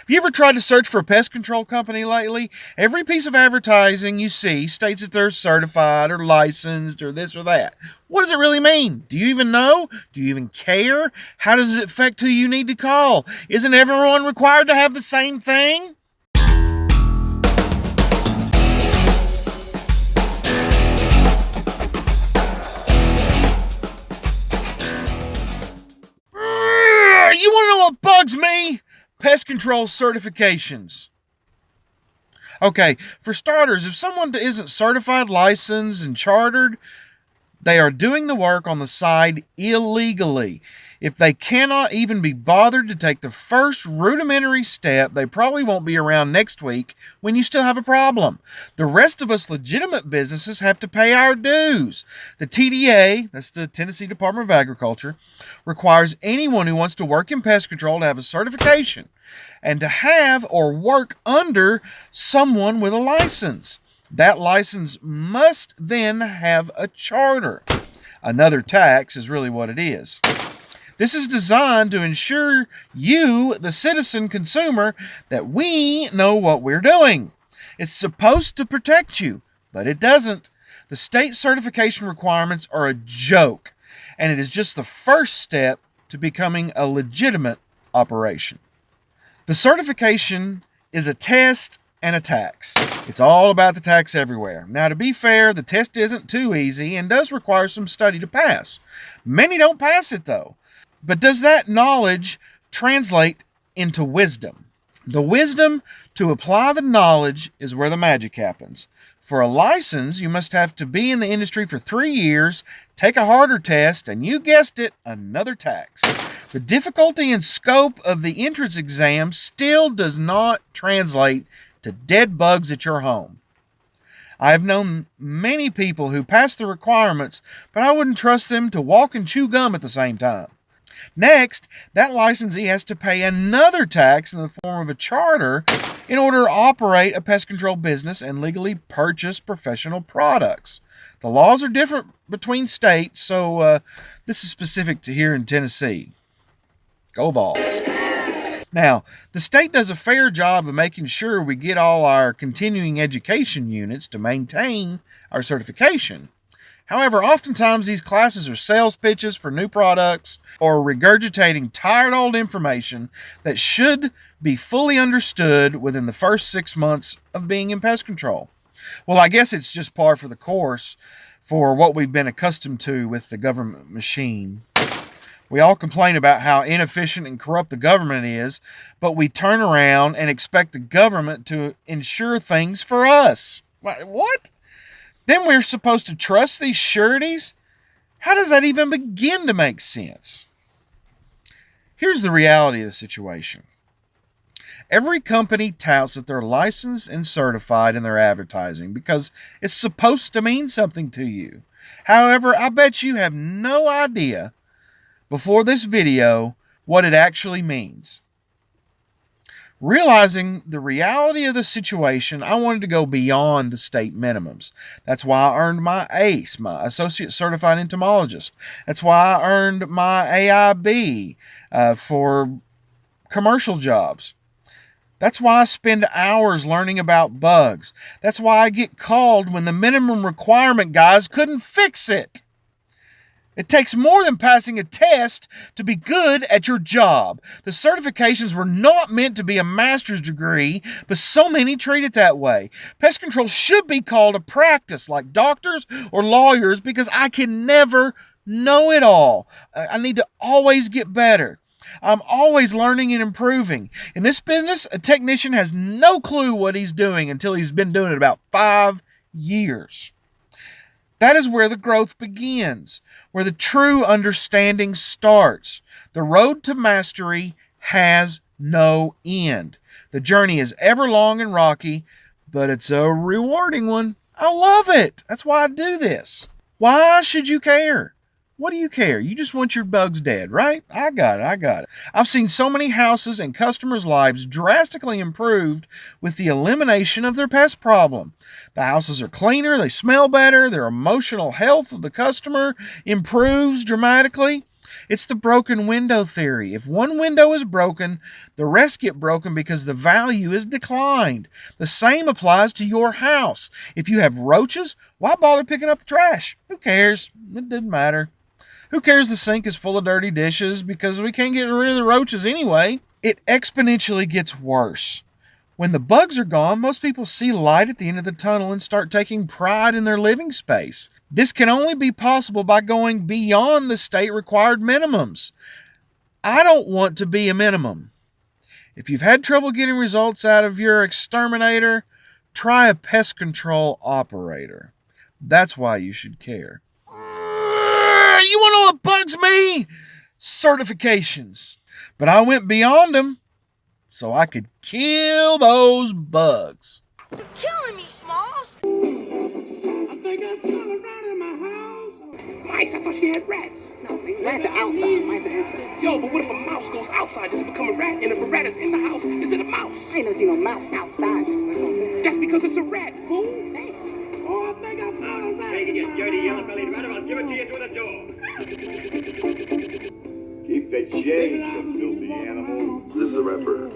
Have you ever tried to search for a pest control company lately? Every piece of advertising you see states that they're certified or licensed or this or that. What does it really mean? Do you even know? Do you even care? How does it affect who you need to call? Isn't everyone required to have the same thing? You want to know what bugs me? Pest Control Certifications. Okay, for starters, if someone isn't certified, licensed, and chartered, they are doing the work on the side illegally. If they cannot even be bothered to take the first rudimentary step, they probably won't be around next week when you still have a problem. The rest of us legitimate businesses have to pay our dues. The TDA, that's the Tennessee Department of Agriculture, requires anyone who wants to work in pest control to have a certification and to have or work under someone with a license. That license must then have a charter. Another tax is really what it is. This is designed to ensure you, the citizen consumer, that we know what we're doing. It's supposed to protect you, but it doesn't. The state certification requirements are a joke, and it is just the first step to becoming a legitimate operation. The certification is a test and a tax. It's all about the tax everywhere. Now, to be fair, the test isn't too easy and does require some study to pass. Many don't pass it, though. But does that knowledge translate into wisdom? The wisdom to apply the knowledge is where the magic happens. For a license, you must have to be in the industry for 3 years, take a harder test, and you guessed it, another tax. The difficulty and scope of the entrance exam still does not translate to dead bugs at your home. I have known many people who pass the requirements, but I wouldn't trust them to walk and chew gum at the same time. Next, that licensee has to pay another tax in the form of a charter in order to operate a pest control business and legally purchase professional products. The laws are different between states, so this is specific to here in Tennessee. Go Vols. Now, the state does a fair job of making sure we get all our continuing education units to maintain our certification. However, oftentimes these classes are sales pitches for new products or regurgitating tired old information that should be fully understood within the first 6 months of being in pest control. Well, I guess it's just par for the course for what we've been accustomed to with the government machine. We all complain about how inefficient and corrupt the government is, but we turn around and expect the government to ensure things for us. What? Then we're supposed to trust these sureties? How does that even begin to make sense? Here's the reality of the situation. Every company touts that they're licensed and certified in their advertising because it's supposed to mean something to you. However, I bet you have no idea before this video what it actually means. Realizing the reality of the situation, I wanted to go beyond the state minimums. That's why I earned my ACE, my Associate Certified Entomologist. That's why I earned my AIB for commercial jobs. That's why I spend hours learning about bugs. That's why I get called when the minimum requirement guys couldn't fix it. It takes more than passing a test to be good at your job. The certifications were not meant to be a master's degree, but so many treat it that way. Pest control should be called a practice, like doctors or lawyers, because I can never know it all. I need to always get better. I'm always learning and improving. In this business, a technician has no clue what he's doing until he's been doing it about 5 years. That is where the growth begins, where the true understanding starts. The road to mastery has no end. The journey is ever long and rocky, but it's a rewarding one. I love it. That's why I do this. Why should you care? What do you care? You just want your bugs dead, right? I got it. I've seen so many houses and customers' lives drastically improved with the elimination of their pest problem. The houses are cleaner, they smell better, their emotional health of the customer improves dramatically. It's the broken window theory. If one window is broken, the rest get broken because the value is declined. The same applies to your house. If you have roaches, why bother picking up the trash? Who cares? It didn't matter. Who cares the sink is full of dirty dishes because we can't get rid of the roaches anyway? It exponentially gets worse. When the bugs are gone, most people see light at the end of the tunnel and start taking pride in their living space. This can only be possible by going beyond the state-required minimums. I don't want to be a minimum. If you've had trouble getting results out of your exterminator, try a pest control operator. That's why you should care. You want to know what bugs me? Certifications. But I went beyond them so I could kill those bugs. You're killing me, Smalls. I think I saw a rat in my house. Mice, I thought she had rats. No, rats are outside. Mice are inside. Yo, but what if a mouse goes outside? Does it become a rat? And if a rat is in the house, is it a mouse? I ain't never seen no mouse outside. That's what I'm saying. That's because it's a rat, fool. Damn. Oh, I think I saw a rat. Take it, you dirty yellow-bellied rat, or I'll give it to you through the door. Keep that shade, you filthy animal. This is the rapper.